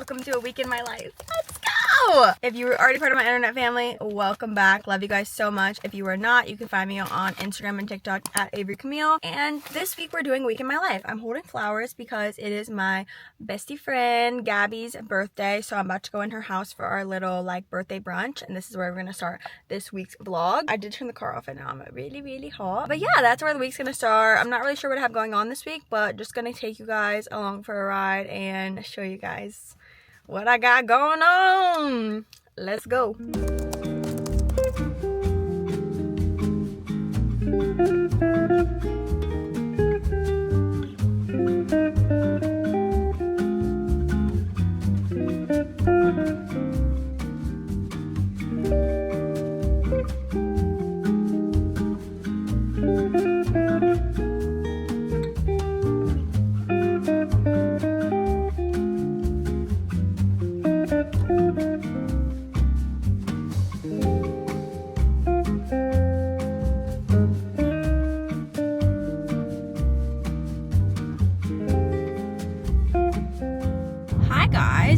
welcome to a week in my life. Let's go! If you were already part of my internet family, welcome back. Love you guys so much. If you are not, you can find me on Instagram and TikTok at Avery Camille. And this week we're doing week in my life. I'm holding flowers because it is my bestie friend Gabby's birthday, so I'm about to go in her house for our little birthday brunch, and this is where we're gonna start this week's vlog. I did turn the car off and now I'm really hot, but yeah, that's where the week's gonna start. I'm not really sure what I have going on this week, but just gonna take you guys along for a ride and show you guys what I got going on. Let's go.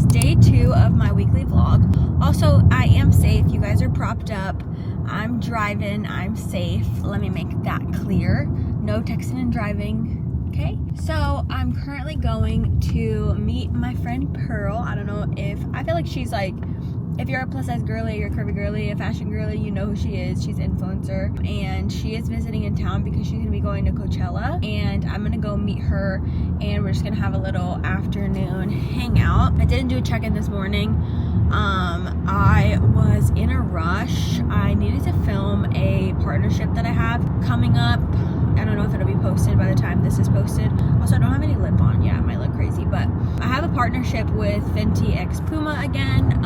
Day 2 of my weekly vlog. Also, I am safe. You guys are propped up. I'm driving. I'm safe. Let me make that clear. No texting and driving. Okay? So, I'm currently going to meet my friend Pearl. I don't know I feel like she's if you're a plus size girly, you're a curvy girly, a fashion girly, you know who she is. She's an influencer, and she is visiting in town because she's gonna be going to Coachella, and I'm gonna go meet her, and we're just gonna have a little afternoon hangout. I didn't do a check-in this morning. I was in a rush. I needed to film a partnership that I have coming up. I don't know if it'll be posted by the time this is posted. Also, I don't have any lip on. Yeah, I might look crazy, but I have a partnership with Menty x Puma again.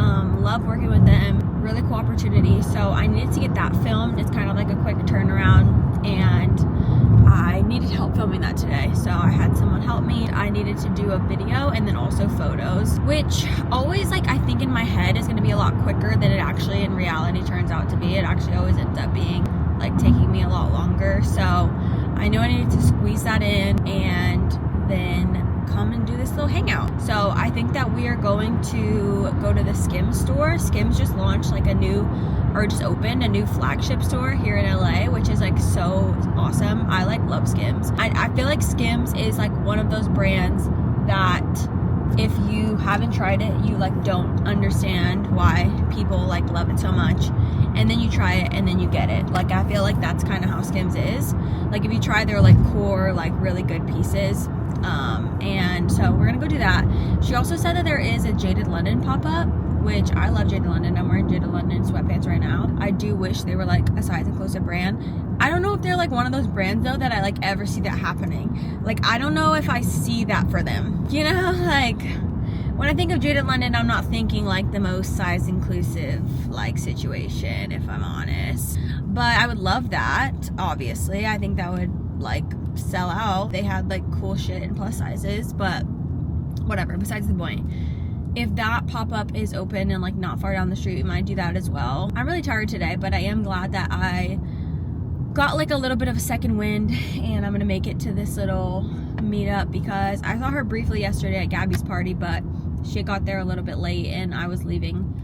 Love working with them. Really cool opportunity. So I needed to get that filmed. It's kind of like a quick turnaround, and I needed help filming that today. So I had someone help me. I needed to do a video and then also photos, which always I think in my head is going to be a lot quicker than it actually in reality turns out to be. It actually always ends up being taking me a lot longer. So I knew I needed to squeeze that in and then come and do this little hangout. So I think that we are going to go to the Skims store. Skims just launched just opened a new flagship store here in LA, which is so awesome. I love Skims. I feel like Skims is one of those brands that if you haven't tried it, you don't understand why people love it so much, and then you try it and then you get it. I feel like that's kind of how Skims is. If you try their core really good pieces, and so we're gonna go do that. She also said that there is a Jaded London pop-up, which I love Jaded London. I'm wearing Jaded London sweatpants right now. I do wish they were a size inclusive brand. I don't know if they're one of those brands though that I ever see that happening. I don't know if I see that for them, you know. When I think of Jaded London, I'm not thinking the most size inclusive situation, if I'm honest. But I would love that, obviously. I think that would sell out. They had cool shit in plus sizes, but whatever, besides the point. If that pop-up is open and not far down the street, we might do that as well. I'm really tired today, but I am glad that I got a little bit of a second wind, and I'm gonna make it to this little meetup because I saw her briefly yesterday at Gabby's party, but she got there a little bit late and I was leaving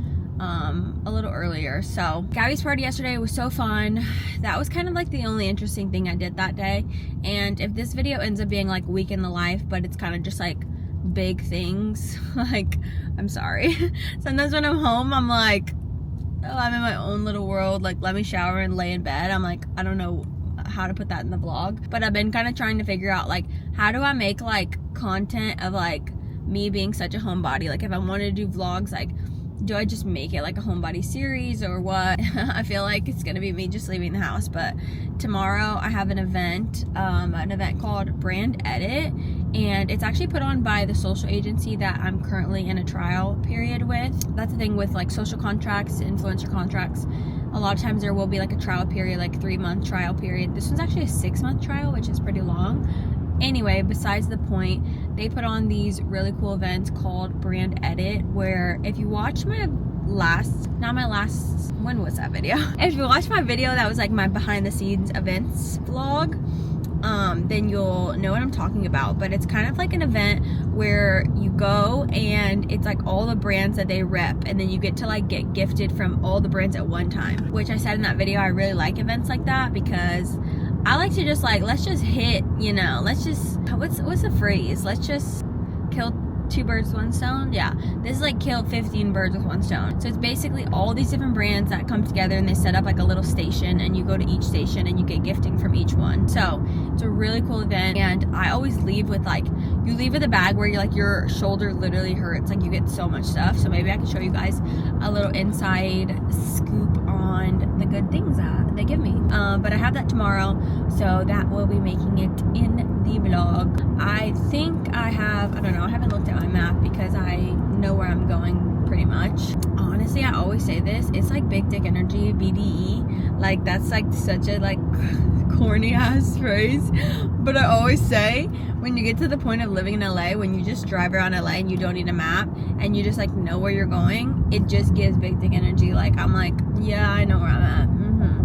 a little earlier. So Gabby's party yesterday was so fun. That was kind of the only interesting thing I did that day. And if this video ends up being week in the life, but it's kind of just big things, I'm sorry. Sometimes when I'm home, I'm oh, I'm in my own little world. Let me shower and lay in bed. I'm I don't know how to put that in the vlog, but I've been kind of trying to figure out how do I make content of me being such a homebody. If I wanted to do vlogs, do I just make it a homebody series or what? I feel it's gonna be me just leaving the house. But tomorrow I have an event called Brand Edit, and it's actually put on by the social agency that I'm currently in a trial period with. That's the thing with social contracts, influencer contracts. A lot of times there will be a trial period, 3-month trial period. This one's actually a 6-month trial, which is pretty long. Anyway, besides the point, they put on these really cool events called Brand Edit, where if you watch my when was that video? If you watch my video that was my behind the scenes events vlog, then you'll know what I'm talking about. But it's kind of like an event where you go and it's like all the brands that they rep, and then you get to like get gifted from all the brands at one time, which I said in that video I really like events like that, because I like to just like, let's just hit, you know, let's just, what's the phrase, let's just kill 2 birds with 1 stone. Yeah, this is like kill 15 birds with 1 stone. So it's basically all these different brands that come together, and they set up like a little station, and you go to each station and you get gifting from each one. So it's a really cool event, and I always leave with like, you leave with a bag where you're like, your shoulder literally hurts, like you get so much stuff. So maybe I can show you guys a little inside scoop on the good things that they give me. But I have that tomorrow, so that will be making it in the vlog. I think I don't know, I haven't looked at my map because I know where I'm going pretty much. Honestly, I always say this, it's like big dick energy, BDE. Like that's like such a like corny ass phrase, but I always say when you get to the point of living in LA, when you just drive around LA and you don't need a map and you just like know where you're going, it just gives big dick energy. Like I'm like, yeah, I know where I'm at.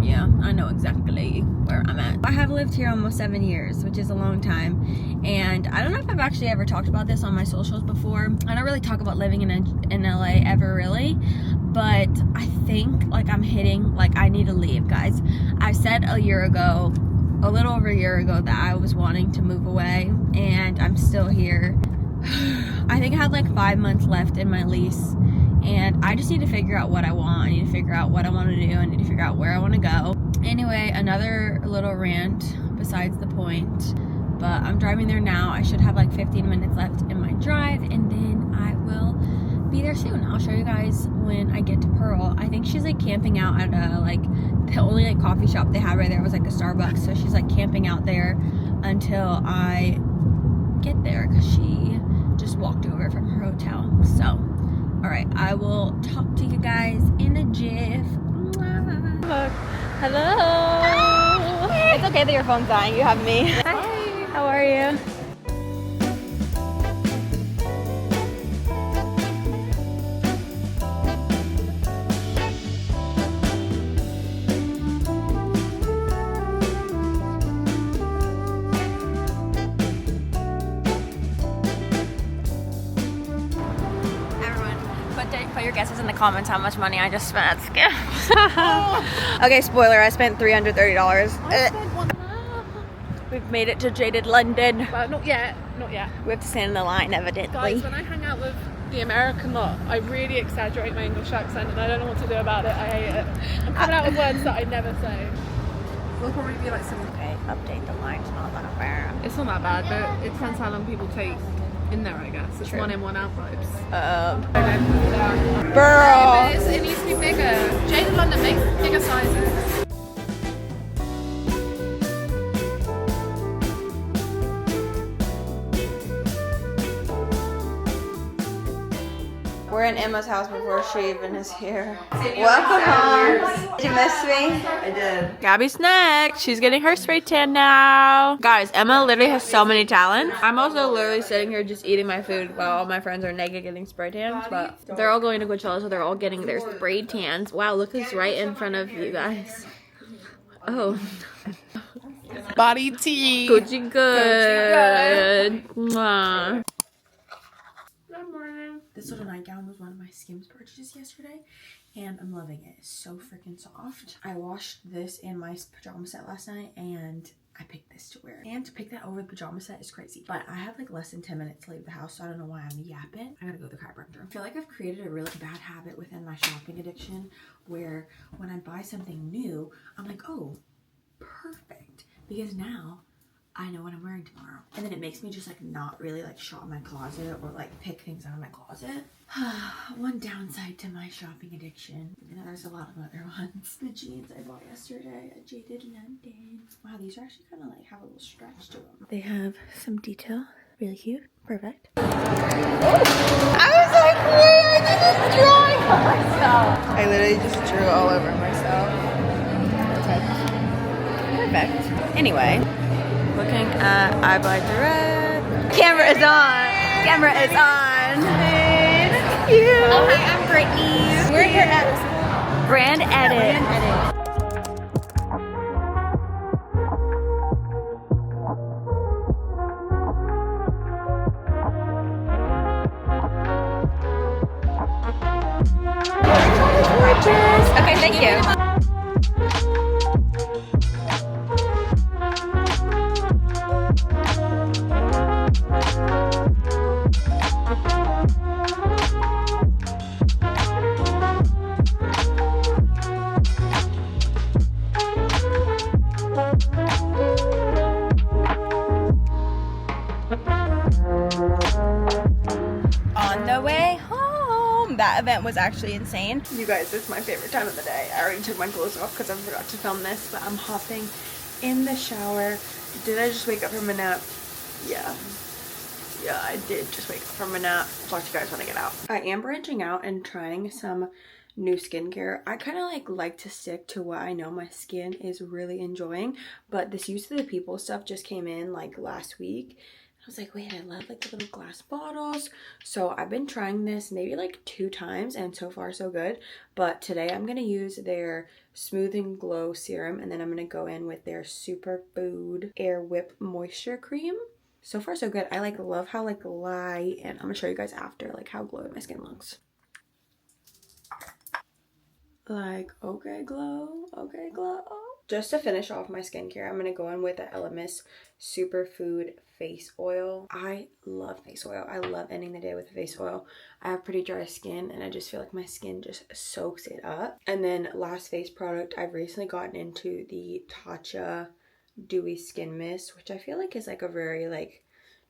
Yeah, I know exactly where I'm at. I have lived here almost 7 years, which is a long time, and I don't know if I've actually ever talked about this on my socials before. I don't really talk about living in LA ever really, but I think like I'm hitting, like I need to leave, guys. I said a little over a year ago that I was wanting to move away, and I'm still here. I think I have like 5 months left in my lease, and I just need to figure out what I want. I need to figure out what I want to do. I need to figure out where I want to go. Anyway, another little rant besides the point, but I'm driving there now. I should have like 15 minutes left in my drive, and then I will be there soon. I'll show you guys when I get to Pearl. I think she's like camping out at a like, the only like coffee shop they had right there was like a Starbucks, so she's like camping out there until I get there, because she just walked over from her hotel. So alright, I will talk to you guys in a jiff. Look. Hello. Hi. It's okay that your phone's dying. You have me. Hi. How are you? Put your guesses in the comments how much money I just spent at Skims. Okay, spoiler, I spent $330. We've made it to Jaded London. Well, not yet, not yet. We have to stand in the line, evidently. Guys, when I hang out with the American lot, I really exaggerate my English accent, and I don't know what to do about it. I hate it. I'm coming out with words that I never say. We'll probably be like some... Okay, update the line's not that bad. It's not that bad, but it depends how long people take in there, I guess. It's 1 in, 1 out vibes. Burl! It needs to be bigger. Jaded London makes bigger sizes. We're in Emma's house before she even is here. Welcome home. Did you miss me? I did. Gabby's next. She's getting her spray tan now. Guys, Emma literally has so many talents. I'm also literally sitting here just eating my food while all my friends are naked getting spray tans, but they're all going to Coachella, so they're all getting their spray tans. Wow, look who's right in front of you guys. Oh. Body tea. Gucci good. Mwah. This little nightgown was one of my Skims purchases yesterday, and I'm loving it. It's so freaking soft. I washed this in my pajama set last night, and I picked this to wear. And to pick that over the pajama set is crazy. But I have like less than 10 minutes to leave the house, so I don't know why I'm yapping. I gotta go to the chiropractor. I feel like I've created a really bad habit within my shopping addiction, where when I buy something new, I'm like, oh, perfect. Because now I know what I'm wearing tomorrow. And then it makes me just like not really like shop my closet or like pick things out of my closet. One downside to my shopping addiction. You know, there's a lot of other ones. The jeans I bought yesterday at Jaded London. Wow, these are actually kind of like have a little stretch to them. They have some detail. Really cute. Perfect. Oh! I was like, wait, I just drawing for myself. I literally just drew all over myself. Perfect. Anyway. Looking at I Buy Direct. Camera is on. Camera is on. Hey, that's cute. Oh, hi, I'm Brittany. We're here at Brand Edit. that event was actually insane. You guys, it's my favorite time of the day. I already took my clothes off because I forgot to film this, but I'm hopping in the shower. Did I just wake up from a nap? Yeah, I did just wake up from a nap. I'll talk to you guys when I get out. I am branching out and trying some new skincare. I kind of like to stick to what I know my skin is really enjoying, but this Use of the People stuff just came in like last week. I was like, wait, I love like the little glass bottles. So I've been trying this maybe like 2 times and so far so good. But today I'm going to use their Smooth and Glow Serum, and then I'm going to go in with their Superfood Air Whip Moisture Cream. So far so good. I like love how like light, and I'm going to show you guys after like how glowy my skin looks. Like, okay glow, okay glow. Just to finish off my skincare, I'm gonna go in with the Elemis Superfood Face Oil. I love face oil. I love ending the day with face oil. I have pretty dry skin and I just feel like my skin just soaks it up. And then last face product, I've recently gotten into the Tatcha Dewy Skin Mist, which I feel like is like a very like,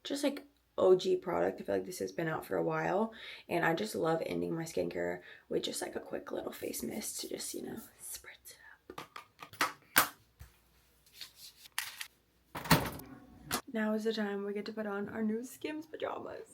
just like OG product. I feel like this has been out for a while, and I just love ending my skincare with just like a quick little face mist to just, you know, spritz it up. Now is the time we get to put on our new Skims pajamas.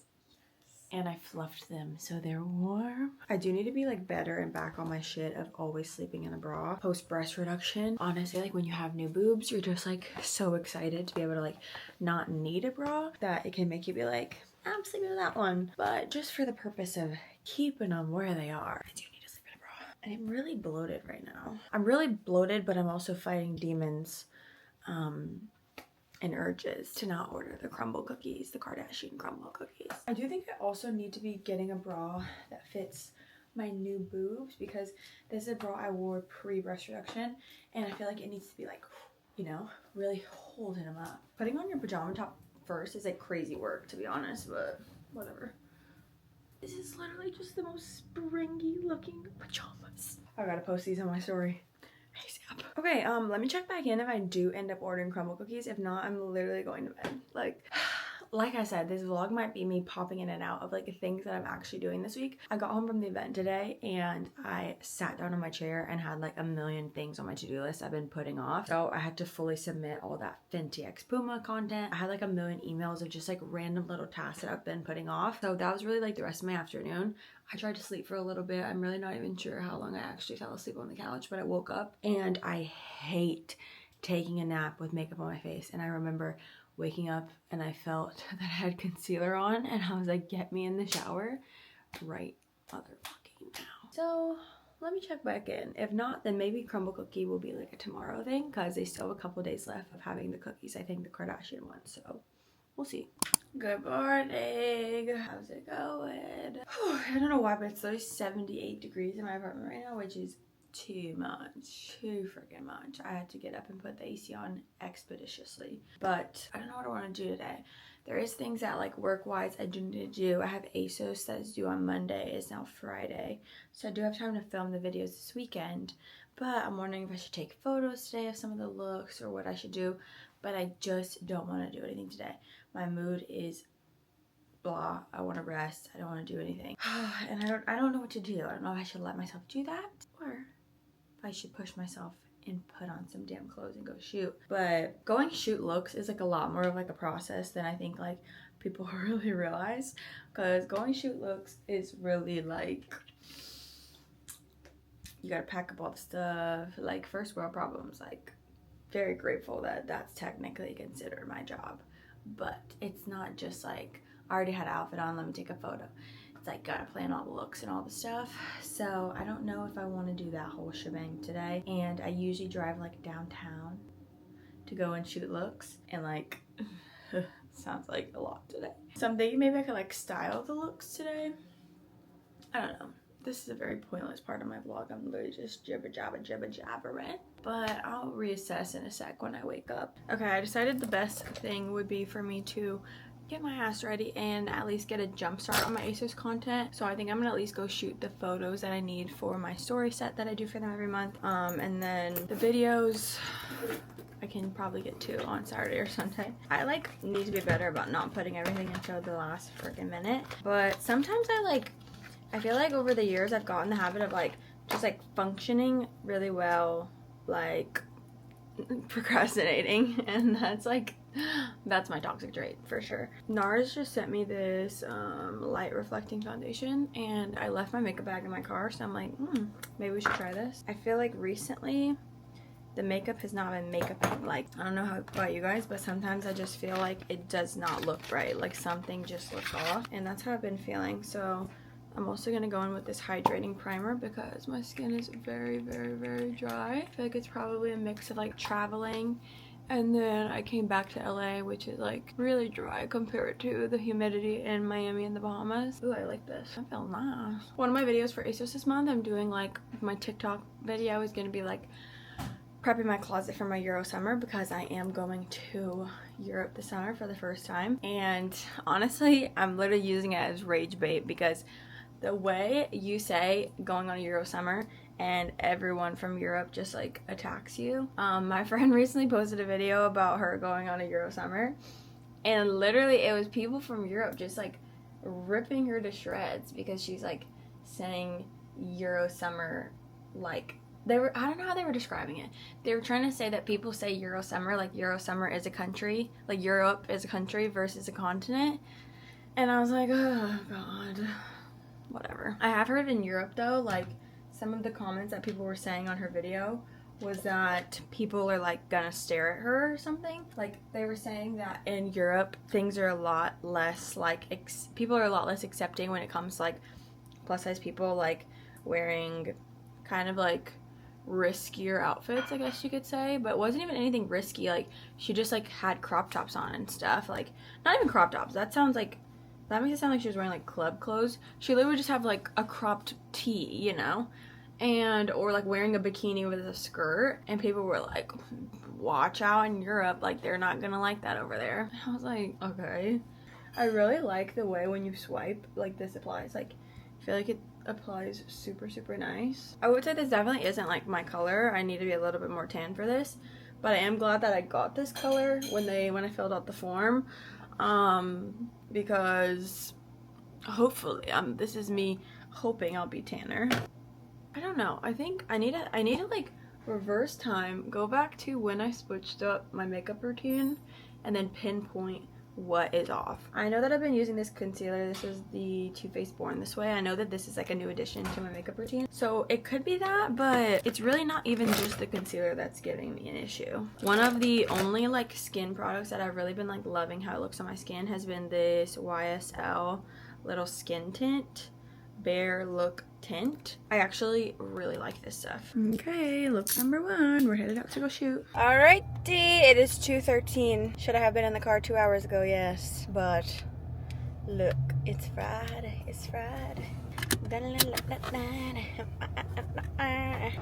And I fluffed them so they're warm. I do need to be like better and back on my shit of always sleeping in a bra post breast reduction. Honestly, like when you have new boobs, you're just like so excited to be able to like not need a bra that it can make you be like, I'm sleeping with that one. But just for the purpose of keeping them where they are, I do need to sleep in a bra. And I'm really bloated right now. I'm really bloated, but I'm also fighting demons and urges to not order the crumble cookies, the Kardashian crumble cookies. I do think I also need to be getting a bra that fits my new boobs, because this is a bra I wore pre-breast reduction and I feel like it needs to be like, you know, really holding them up. Putting on your pajama top first is like crazy work, to be honest, but whatever. This is literally just the most springy looking pajamas. I gotta post these on my story. Okay, let me check back in if I do end up ordering crumble cookies. If not, I'm literally going to bed. Like I said, this vlog might be me popping in and out of like the things that I'm actually doing this week. I got home from the event today and I sat down in my chair and had like a million things on my to-do list I've been putting off. So I had to fully submit all that Fenty X Puma content. I had like a million emails of just like random little tasks that I've been putting off. So that was really like the rest of my afternoon. I tried to sleep for a little bit. I'm really not even sure how long I actually fell asleep on the couch, but I woke up and I hate taking a nap with makeup on my face. And I remember waking up and I felt that I had concealer on and I was like, get me in the shower right motherfucking now. So let me check back in. If not, then maybe crumble cookie will be like a tomorrow thing, because they still have a couple days left of having the cookies. I think the Kardashian ones, so we'll see. Good morning. How's it going? I don't know why, but it's like 78 degrees in my apartment right now, which is too much, too freaking much. I had to get up and put the AC on expeditiously, but I don't know what I want to do today. There is things that like work-wise I do need to do. I have ASOS that's due on Monday. It's now Friday, so I do have time to film the videos this weekend, but I'm wondering if I should take photos today of some of the looks or what I should do, but I just don't want to do anything today. My mood is blah. I want to rest. I don't want to do anything. And I don't know what to do. I don't know if I should let myself do that or if I should push myself and put on some damn clothes and go shoot. But going shoot looks is like a lot more of like a process than I think like people really realize, because going shoot looks is really like, you gotta pack up all the stuff, like first world problems. Like, very grateful that that's technically considered my job, but it's not just like I already had an outfit on, let me take a photo. It's like gotta plan all the looks and all the stuff. So I don't know if I want to do that whole shebang today. And I usually drive like downtown to go and shoot looks, and like sounds like a lot today. So I'm thinking maybe I could like style the looks today. I don't know. This is a very pointless part of my vlog. I'm literally just jibber-jabbering. But I'll reassess in a sec when I wake up. Okay, I decided the best thing would be for me to get my ass ready and at least get a jump start on my ASOS content. So I think I'm gonna at least go shoot the photos that I need for my story set that I do for them every month. And then the videos I can probably get to on Saturday or Sunday. I like need to be better about not putting everything until the last freaking minute. But sometimes I like I feel like over the years I've gotten the habit of like just like functioning really well, like procrastinating, and that's my toxic trait for sure. NARS just sent me this light reflecting foundation, and I left my makeup bag in my car, so I'm like, maybe we should try this. I feel like recently the makeup has not been makeuping. Like, I don't know how about you guys, but sometimes I just feel like it does not look right, like something just looks off, and that's how I've been feeling. So I'm also gonna go in with this hydrating primer because my skin is very, very, very dry. I feel like it's probably a mix of like traveling, and then I came back to LA, which is like really dry compared to the humidity in Miami and the Bahamas. Ooh, I like this. I feel nice. One of my videos for ASOS this month, I'm doing like my TikTok video is gonna be like prepping my closet for my Euro summer, because I am going to Europe this summer for the first time. And honestly, I'm literally using it as rage bait, because the way you say going on a Euro summer and everyone from Europe just like attacks you. My friend recently posted a video about her going on a Euro summer, and literally it was people from Europe just like ripping her to shreds because she's like saying Euro summer like I don't know how they were describing it. They were trying to say that people say Euro summer like Euro summer is a country, like Europe is a country versus a continent. And I was like, oh god, whatever. I have heard in Europe though, like some of the comments that people were saying on her video was that people are like gonna stare at her or something. Like they were saying that in Europe things are a lot less like people are a lot less accepting when it comes to like plus size people like wearing kind of like riskier outfits, I guess you could say. But it wasn't even anything risky. Like she just like had crop tops on and stuff. Like not even crop tops, that makes it sound like she was wearing like club clothes. She literally would just have like a cropped tee, you know, and or like wearing a bikini with a skirt, and people were like, watch out in Europe, like they're not gonna like that over there. I was like, okay. I really like the way when you swipe like this applies. Like I feel like it applies super, super nice. I would say this definitely isn't like my color. I need to be a little bit more tan for this, but I am glad that I got this color when I filled out the form, because hopefully this is me hoping I'll be tanner. I don't know, I think I need to like reverse time, go back to when I switched up my makeup routine, and then pinpoint what is off. I know that I've been using this concealer. This is the Too Faced Born This Way. I know that this is like a new addition to my makeup routine, so it could be that, but it's really not even just the concealer that's giving me an issue. One of the only like skin products that I've really been like loving how it looks on my skin has been this YSL little skin tint, Bare Look Tint. I actually really like this stuff. Okay, look number one. We're headed out to go shoot. Alrighty, it is 2:13. Should I have been in the car 2 hours ago? Yes, but look, it's Friday. It's Friday.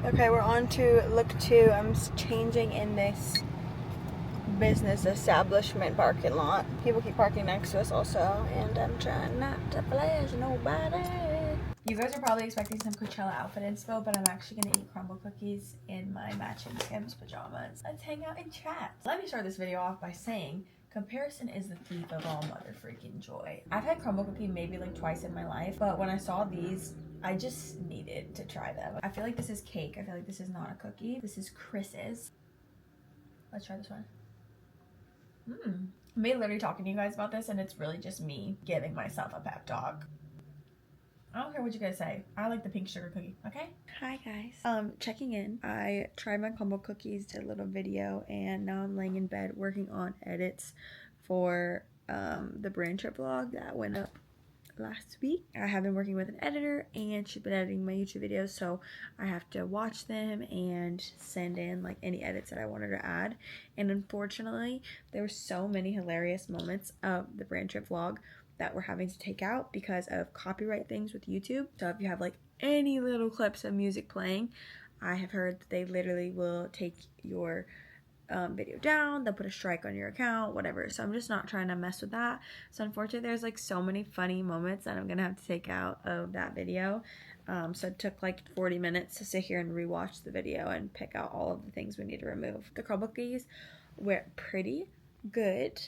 Okay, we're on to look 2. I'm changing in this business establishment parking lot. People keep parking next to us also, and I'm trying not to flash nobody. You guys are probably expecting some Coachella outfit inspo, but I'm actually gonna eat crumble cookies in my matching Skims pajamas. Let's hang out and chat. Let me start this video off by saying comparison is the thief of all mother freaking joy. I've had crumble cookie maybe like twice in my life, but when I saw these, I just needed to try them. I feel like this is cake. I feel like this is not a cookie. This is Chris's. Let's try this one. I'm literally talking to you guys about this, and it's really just me giving myself a pep talk. I don't care what you guys say. I like the pink sugar cookie, okay? Hi guys. Checking in. I tried my crumble cookies, did a little video, and now I'm laying in bed working on edits for the brand trip vlog that went up last week. I have been working with an editor, and she's been editing my YouTube videos, so I have to watch them and send in like any edits that I wanted to add. And unfortunately, there were so many hilarious moments of the brand trip vlog that we're having to take out because of copyright things with YouTube. So if you have like any little clips of music playing, I have heard that they literally will take your video down, they'll put a strike on your account, whatever. So I'm just not trying to mess with that. So unfortunately, there's like so many funny moments that I'm gonna have to take out of that video. So it took like 40 minutes to sit here and rewatch the video and pick out all of the things we need to remove. The crumble cookies were pretty good.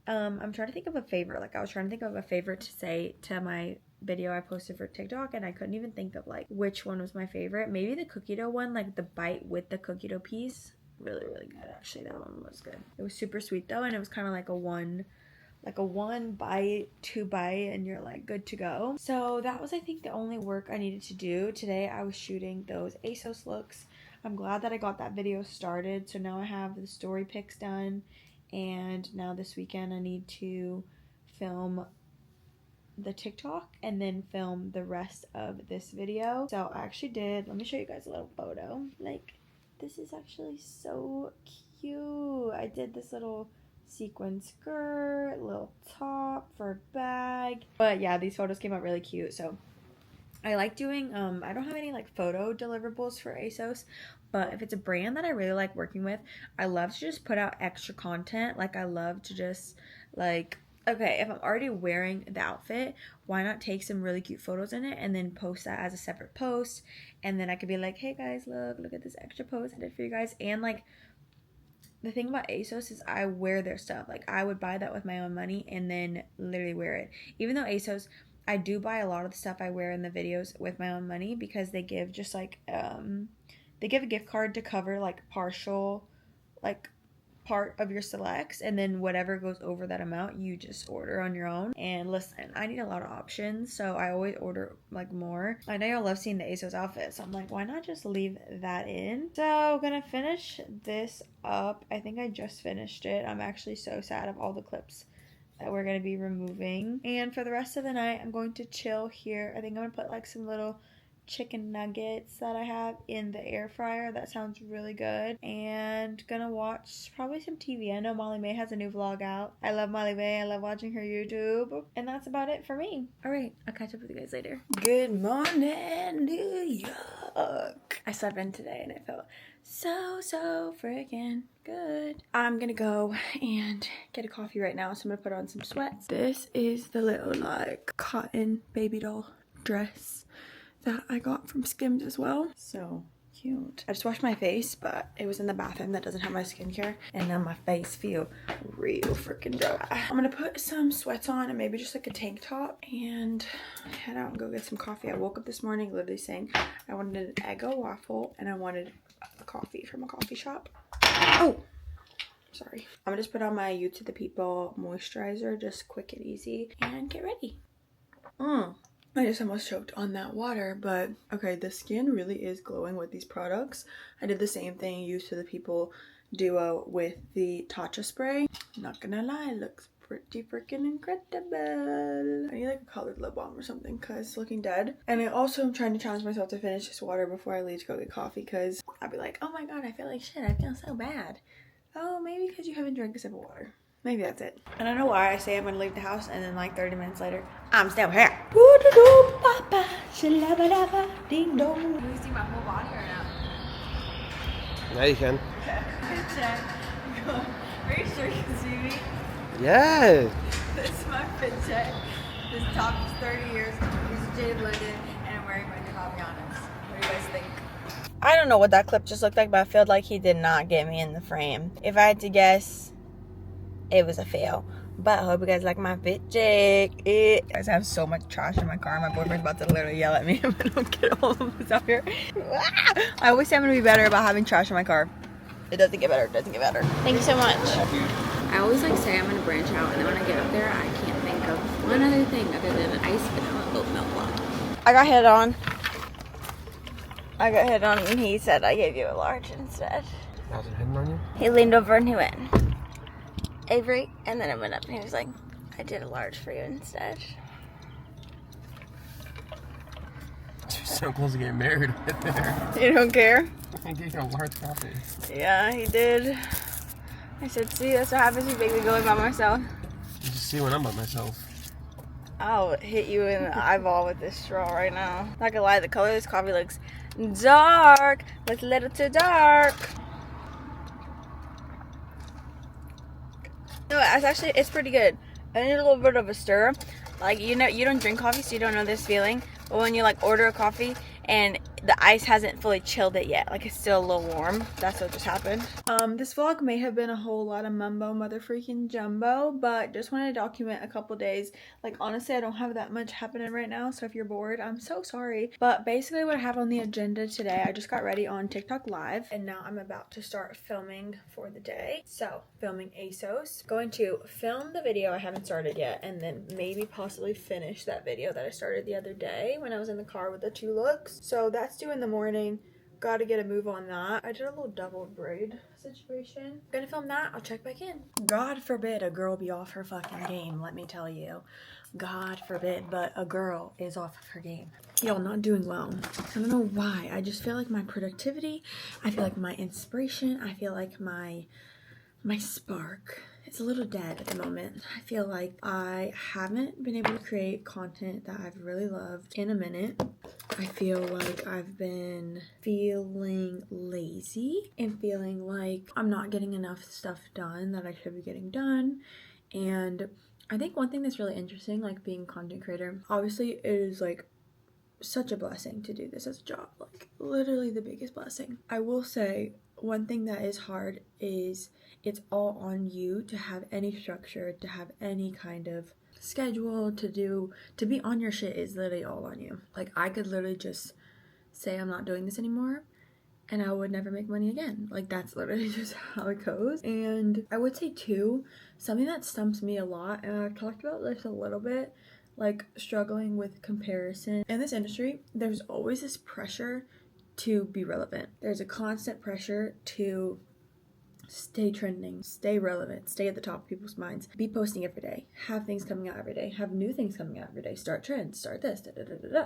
I'm trying to think of a favor. Like I was trying to think of a favor to say to my video I posted for TikTok, and I couldn't even think of like which one was my favorite. Maybe the cookie dough one, like the bite with the cookie dough piece. Really, really good. Actually, that one was good. It was super sweet though, and it was kind of like a one bite, 2 bite, and you're like good to go. So that was, I think, the only work I needed to do today. I was shooting those ASOS looks. I'm glad that I got that video started. So now I have the story pics done, and now this weekend I need to film the TikTok and then film the rest of this video. So I actually did, let me show you guys a little photo. Like, this is actually so cute. I did this little sequin skirt, little top for a bag. But yeah, these photos came out really cute. So I like doing, I don't have any like photo deliverables for ASOS, but if it's a brand that I really like working with, I love to just put out extra content. Like, I love to just like, okay, if I'm already wearing the outfit, why not take some really cute photos in it and then post that as a separate post? And then I could be like, hey guys, look at this extra post I did for you guys. And like, the thing about ASOS is I wear their stuff. Like, I would buy that with my own money and then literally wear it. Even though ASOS, I do buy a lot of the stuff I wear in the videos with my own money, because they give just like, they give a gift card to cover like partial, like part of your selects, and then whatever goes over that amount you just order on your own. And listen, I need a lot of options, so I always order like more. I know y'all love seeing the ASOS outfits, so I'm like, why not just leave that in? So gonna finish this up. I think I just finished it. I'm actually so sad of all the clips that we're gonna be removing. And for the rest of the night, I'm going to chill here. I think I'm gonna put like some little chicken nuggets that I have in the air fryer. That sounds really good. And gonna watch probably some TV. I know Molly May has a new vlog out. I love Molly May. I love watching her YouTube. And that's about it for me. All right, I'll catch up with you guys later. Good morning, New York. I slept in today and it felt so freaking good. I'm gonna go and get a coffee right now, so I'm gonna put on some sweats. This is the little like cotton baby doll dress that I got from Skims as well. So cute. I just washed my face, but it was in the bathroom that doesn't have my skincare, and now my face feel real freaking dry. I'm gonna put some sweats on and maybe just like a tank top and head out and go get some coffee. I woke up this morning literally saying I wanted an Eggo waffle and I wanted a coffee from a coffee shop. Oh, sorry. I'm gonna just put on my You to the People moisturizer, just quick and easy, and get ready. I just almost choked on that water, but okay, the skin really is glowing with these products. I did the same thing, You to the People duo with the Tatcha spray. Not gonna lie, it looks pretty freaking incredible. I need like a colored lip balm or something because it's looking dead. And I also am trying to challenge myself to finish this water before I leave to go get coffee, because I'll be like, oh my god, I feel like shit, I feel so bad. Oh, maybe because you haven't drank a sip of water. Maybe that's it. I don't know why I say I'm gonna leave the house and then like 30 minutes later, I'm still here. Ding dong. Can you see my whole body or no? Yeah, you can. Good check. Are you sure you can see me? Yeah. This is my fit check. This top is 30 years. This is Jade London, and I'm wearing my new Fabianas. What do you guys think? I don't know what that clip just looked like, but I feel like he did not get me in the frame. If I had to guess, it was a fail. But I hope you guys like my fit check. I guys have so much trash in my car. My boyfriend's about to literally yell at me if I don't get all of this out here. I always say I'm gonna be better about having trash in my car. It doesn't get better. It doesn't get better. Thank you so much. I always like say I'm gonna branch out, and then when I get up there, I can't think of one other thing other than an iced vanilla oat milk latte. I got hit on. And he said I gave you a large instead. Wasn't hitting on you? He leaned over and he went, Avery, and then I went up and he was like, I did a large for you instead. You're so close to getting married right there. You don't care? I gave you a large coffee. Yeah, he did. I said, see, that's what happens when you make me go by myself. You just see when I'm by myself. I'll hit you in the eyeball with this straw right now. Not gonna lie, the color of this coffee looks dark. Looks a little too dark. No, it's pretty good. I need a little bit of a stir. Like, you know, you don't drink coffee, so you don't know this feeling. But when you like order a coffee and the ice hasn't fully chilled it yet. Like, it's still a little warm. That's what just happened. This vlog may have been a whole lot of mumbo mother freaking jumbo, but just wanted to document a couple days. Like, honestly, I don't have that much happening right now, so if you're bored, I'm so sorry. But basically what I have on the agenda today, I just got ready on TikTok Live, and now I'm about to start filming for the day. So, filming ASOS. Going to film the video I haven't started yet, and then maybe possibly finish that video that I started the other day when I was in the car with the 2 looks. So that's due in the morning. Gotta get a move on that. I did a little double braid situation. Gonna film that. I'll check back in. God forbid a girl be off her fucking game, let me tell you. God forbid, but a girl is off of her game. Y'all, not doing well. I don't know why. I just feel like my productivity, I feel like my inspiration, I feel like my spark, it's a little dead at the moment. I feel like I haven't been able to create content that I've really loved in a minute. I feel like I've been feeling lazy and feeling like I'm not getting enough stuff done that I should be getting done. And I think one thing that's really interesting, like being a content creator, obviously it is like such a blessing to do this as a job, like literally the biggest blessing. I will say one thing that is hard is it's all on you to have any structure, to have any kind of schedule, to be on your shit is literally all on you. Like, I could literally just say I'm not doing this anymore and I would never make money again. Like, that's literally just how it goes. And I would say too, something that stumps me a lot, and I've talked about this a little bit, like struggling with comparison. In this industry, there's always this pressure to be relevant. There's a constant pressure to stay trending, stay relevant, stay at the top of people's minds, be posting every day, have things coming out every day, have new things coming out every day, start trends, start this, da, da, da, da, da.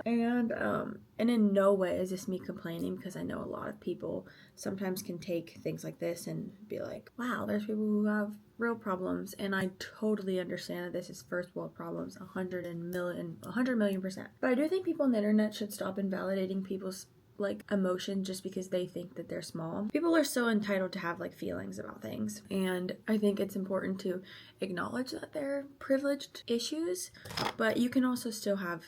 And in no way is this me complaining, because I know a lot of people sometimes can take things like this and be like, wow, there's people who have real problems, and I totally understand that this is first world problems, 100 million%. But I do think people on the internet should stop invalidating people's like emotion just because they think that they're small. People are so entitled to have like feelings about things, and I think it's important to acknowledge that they're privileged issues, but you can also still have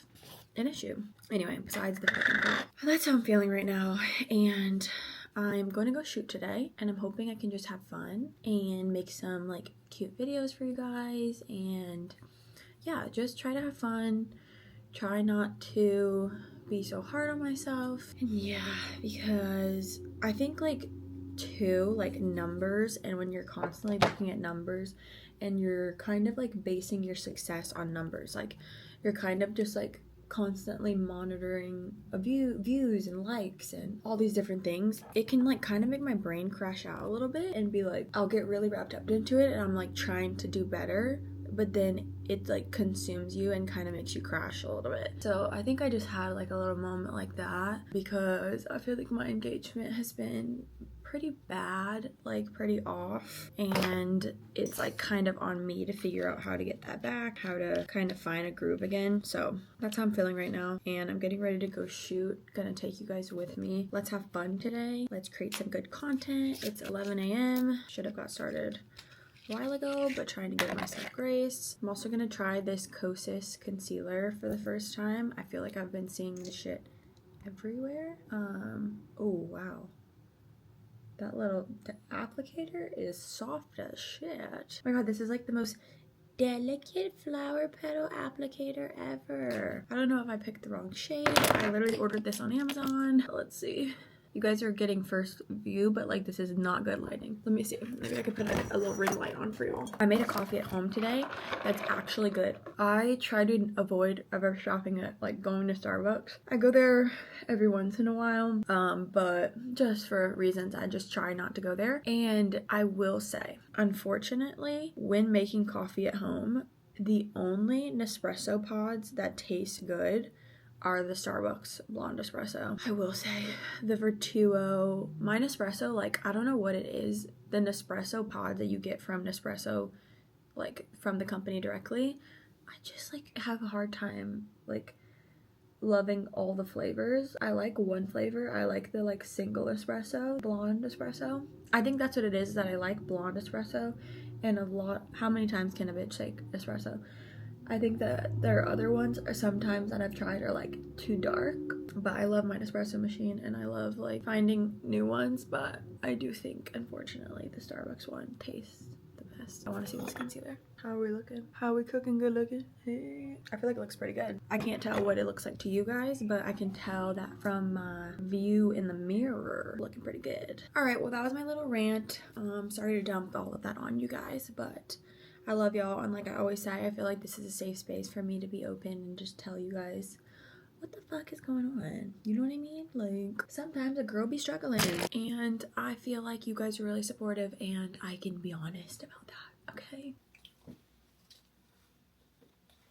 an issue. Anyway, besides the freaking point, that's how I'm feeling right now, and I'm going to go shoot today, and I'm hoping I can just have fun and make some like cute videos for you guys, and yeah, just try to have fun, try not to be so hard on myself. And yeah, because I think like too, like numbers, and when you're constantly looking at numbers and you're kind of like basing your success on numbers, like you're kind of just like constantly monitoring views and likes and all these different things, it can like kind of make my brain crash out a little bit and be like, I'll get really wrapped up into it and I'm like trying to do better, but then it like consumes you and kind of makes you crash a little bit. So I think I just had like a little moment like that, because I feel like my engagement has been pretty bad, like pretty off, and it's like kind of on me to figure out how to get that back, how to kind of find a groove again. So that's how I'm feeling right now, and I'm getting ready to go shoot. Gonna take you guys with me. Let's have fun today. Let's create some good content. It's 11 a.m. Should have got started a while ago, but trying to give myself grace. I'm also gonna try this Kosas concealer for the first time. I feel like I've been seeing this shit everywhere. Oh wow, that little applicator is soft as shit. Oh my god, this is like the most delicate flower petal applicator ever. I don't know if I picked the wrong shade. I literally ordered this on Amazon. Let's see. You guys are getting first view, but like this is not good lighting. Let me see. Maybe I could put a little ring light on for you all. I made a coffee at home today that's actually good. I try to avoid ever shopping at like going to Starbucks. I go there every once in a while, but just for reasons I just try not to go there. And I will say, unfortunately, when making coffee at home, the only Nespresso pods that taste good are the Starbucks blonde espresso. I will say the Vertuo, my Nespresso, like I don't know what it is, the Nespresso pod that you get from Nespresso, like from the company directly, I just like have a hard time like loving all the flavors. I like one flavor. I like the like single espresso, blonde espresso. I think that's what it is, that I like blonde espresso, and a lot, how many times can a bitch say espresso? I think that there are other ones or sometimes that I've tried are like too dark, but I love my Nespresso machine and I love like finding new ones, but I do think unfortunately the Starbucks one tastes the best. I want to see this concealer. How are we looking? How are we cooking? Good looking? Hey. I feel like it looks pretty good. I can't tell what it looks like to you guys, but I can tell that from my view in the mirror. Looking pretty good. All right, well that was my little rant. Sorry to dump all of that on you guys, but I love y'all, and like I always say, I feel like this is a safe space for me to be open and just tell you guys what the fuck is going on. You know what I mean? Like, sometimes a girl be struggling, and I feel like you guys are really supportive, and I can be honest about that, okay?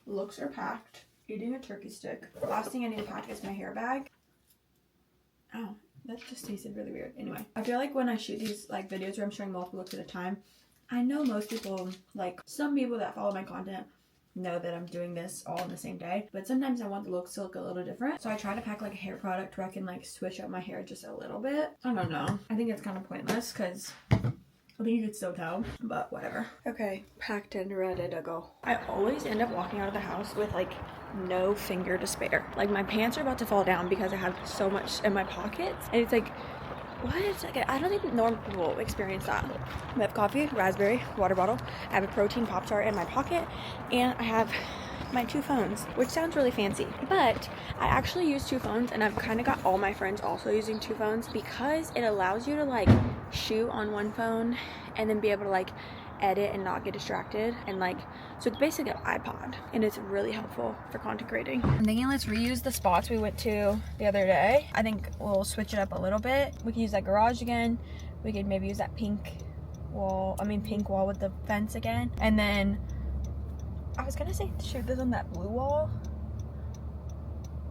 Looks are packed. Eating a turkey stick. Last thing I need to pack is my hair bag. Oh, that just tasted really weird. Anyway, I feel like when I shoot these like videos where I'm showing multiple looks at a time, I know most people, like some people that follow my content know that I'm doing this all in the same day, but sometimes I want the looks to look a little different. So I try to pack like a hair product where I can like switch up my hair just a little bit. I don't know. I think it's kind of pointless because I think you could still tell, but whatever. Okay, packed and ready to go. I always end up walking out of the house with like no finger to spare. Like my pants are about to fall down because I have so much in my pockets, and it's like, what? Like, I don't think normal people experience that. I have coffee, raspberry, water bottle. I have a protein Pop-Tart in my pocket, and I have my 2 phones, which sounds really fancy, but I actually use 2 phones, and I've kind of got all my friends also using 2 phones because it allows you to like shoot on one phone and then be able to like edit and not get distracted, and like, so it's basically an iPod, and it's really helpful for content creating. I'm thinking let's reuse the spots we went to the other day. I think we'll switch it up a little bit. We can use that garage again. We could maybe use that pink wall with the fence again, and then I was gonna say shoot this on that blue wall.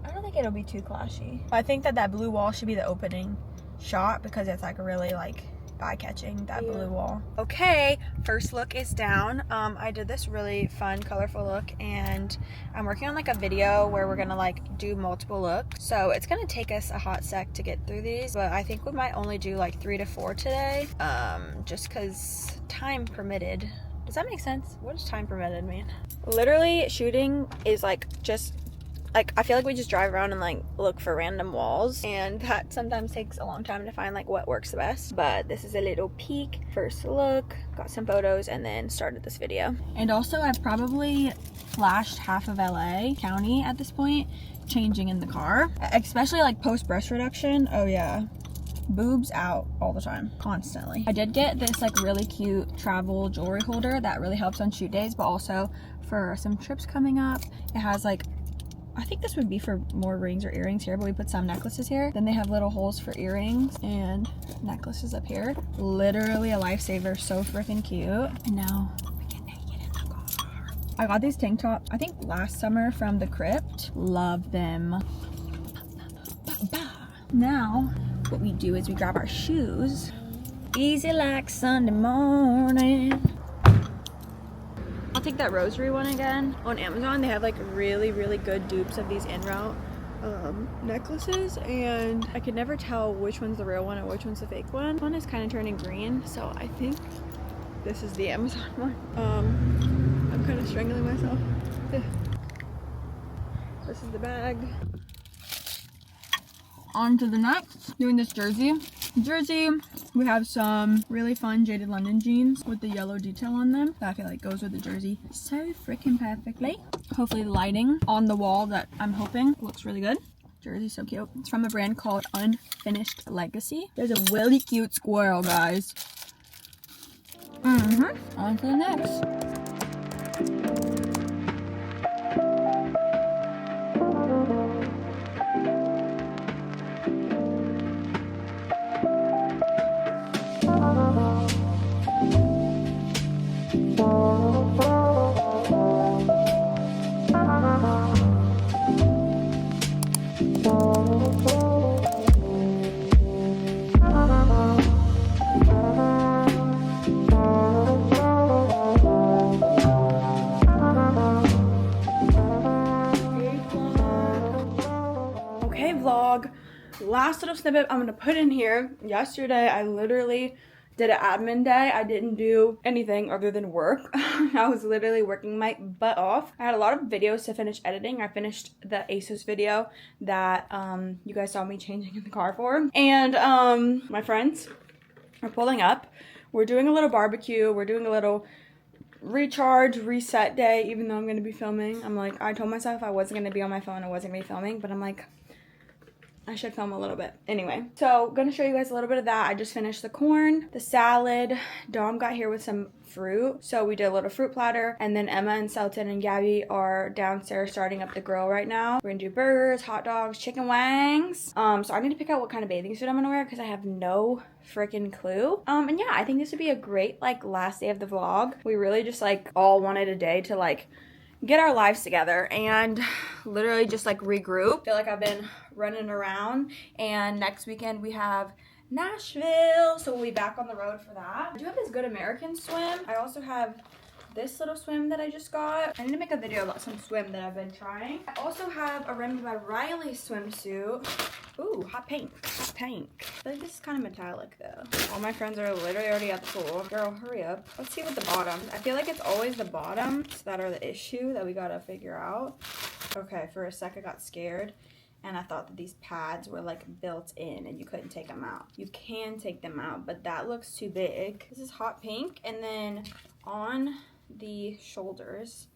I don't think it'll be too clashy. I think that blue wall should be the opening shot because it's like really like eye-catching, that blue wall. Okay, first look is down. I did this really fun colorful look, and I'm working on like a video where we're gonna like do multiple looks, so it's gonna take us a hot sec to get through these, but I think we might only do like 3 to 4 today, just because time permitted. Does that make sense? What does time permitted mean? Literally shooting is like just like, I feel like we just drive around and like look for random walls, and that sometimes takes a long time to find like what works the best. But this is a little peek, first look, got some photos, and then started this video. And also I've probably flashed half of LA County at this point, changing in the car, especially like post breast reduction. Oh yeah, boobs out all the time, constantly. I did get this like really cute travel jewelry holder that really helps on shoot days, but also for some trips coming up. It has like, I think this would be for more rings or earrings here, but we put some necklaces here. Then they have little holes for earrings and necklaces up here. Literally a lifesaver, so freaking cute. And now we get naked in the car. I got these tank tops, I think last summer from the Crypt. Love them. Now, what we do is we grab our shoes. Easy like Sunday morning. I'll take that rosary one again. On Amazon, they have like really, really good dupes of these in-route necklaces, and I could never tell which one's the real one and which one's the fake one. One is kind of turning green, so I think this is the Amazon one. I'm kind of strangling myself. This is the bag. On to the next, doing this jersey. We have some really fun Jaded London jeans with the yellow detail on them that I feel like goes with the jersey so freaking perfectly. Hopefully the lighting on the wall that I'm hoping looks really good. Jersey's so cute. It's from a brand called Unfinished Legacy. There's a really cute squirrel, guys. On to the next. Vlog, last little snippet I'm gonna put in here. Yesterday I literally did an admin day. I didn't do anything other than work. I was literally working my butt off. I had a lot of videos to finish editing. I finished the ASOS video that you guys saw me changing in the car for. And my friends are pulling up. We're doing a little barbecue. We're doing a little recharge, reset day, even though I'm going to be filming. I'm like, I told myself I wasn't going to be on my phone. I wasn't going to be filming, but I'm like, I should film a little bit. Anyway, so gonna show you guys a little bit of that. I just finished the corn, the salad. Dom got here with some fruit. So we did a little fruit platter. And then Emma and Selton and Gabby are downstairs starting up the grill right now. We're gonna do burgers, hot dogs, chicken wings. So I need to pick out what kind of bathing suit I'm gonna wear because I have no freaking clue. And yeah, I think this would be a great like last day of the vlog. We really just like all wanted a day to like get our lives together and literally just like regroup. I feel like I've been running around, and next weekend we have Nashville, so we'll be back on the road for that. I do have this Good American swim. I also have this little swim that I just got. I need to make a video about some swim that I've been trying. I also have a Remy by Riley swimsuit. Ooh, hot pink. Hot pink. I feel like this is kind of metallic though. All my friends are literally already at the pool. Girl, hurry up. Let's see what the bottoms. I feel like it's always the bottoms that are the issue that we gotta figure out. Okay, for a sec I got scared and I thought that these pads were like built in and you couldn't take them out. You can take them out, but that looks too big. This is hot pink, and then on the shoulders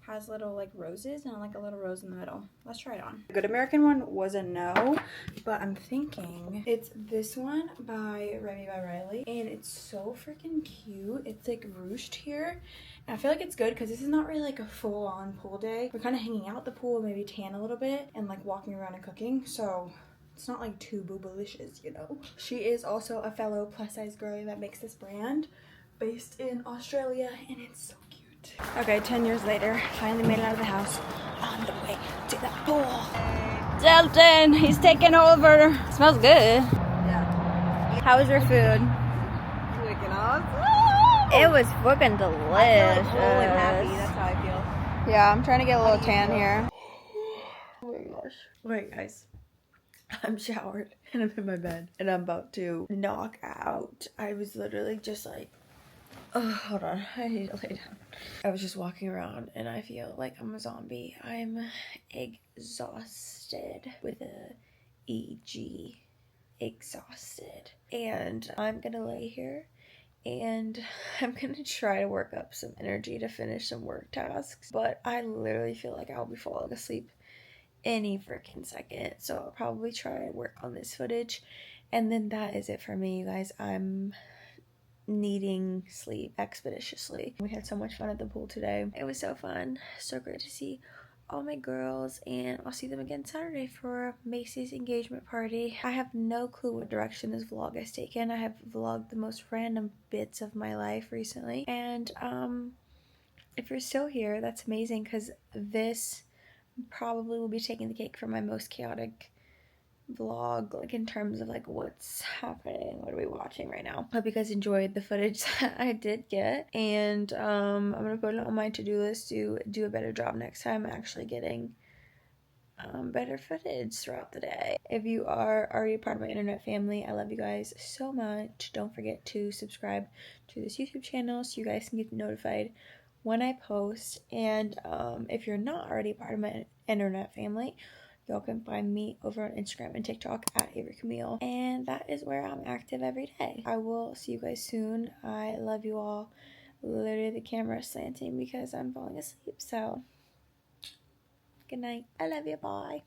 has little like roses and like a little rose in the middle. Let's try it on. The Good American one was a no, but I'm thinking it's this one by Remy by Riley, and it's so freaking cute. It's like ruched here, and I feel like it's good because this is not really like a full-on pool day. We're kind of hanging out at the pool, maybe tan a little bit, and like walking around and cooking, so it's not like too boobalicious, you know. She is also a fellow plus-size girly that makes this brand based in Australia, and it's so cute. Okay, 10 years later, finally made it out of the house, on the way to the pool. Delton, he's taking over. Smells good. Yeah. How was your food? Freaking awesome. It was fucking delicious. I feel like full and happy. That's how I feel. Yeah, I'm trying to get a little tan here. Oh my gosh. Wait, guys. I'm showered and I'm in my bed and I'm about to knock out. I was literally just like, oh, hold on, I need to lay down. I was just walking around and I feel like I'm a zombie. I'm exhausted with a E-G, exhausted. And I'm gonna lay here and I'm gonna try to work up some energy to finish some work tasks. But I literally feel like I'll be falling asleep any freaking second, so I'll probably try to work on this footage, and then that is it for me, you guys. I'm needing sleep expeditiously. We had so much fun at the pool today. It was so fun, so great to see all my girls, and I'll see them again Saturday for Macy's engagement party. I have no clue what direction this vlog has taken. I have vlogged the most random bits of my life recently, and if you're still here, that's amazing, because this probably will be taking the cake for my most chaotic vlog, like in terms of like what's happening, what are we watching right now. Hope you guys enjoyed the footage that I did get, and I'm gonna put it on my to-do list to do a better job next time actually getting better footage throughout the day. If you are already part of my internet family, I love you guys so much. Don't forget to subscribe to this YouTube channel so you guys can get notified when I post, and if you're not already part of my internet family, y'all can find me over on Instagram and TikTok at Avery Camille, and that is where I'm active every day. I will see you guys soon. I love you all. Literally the camera is slanting because I'm falling asleep, so good night. I love you. Bye.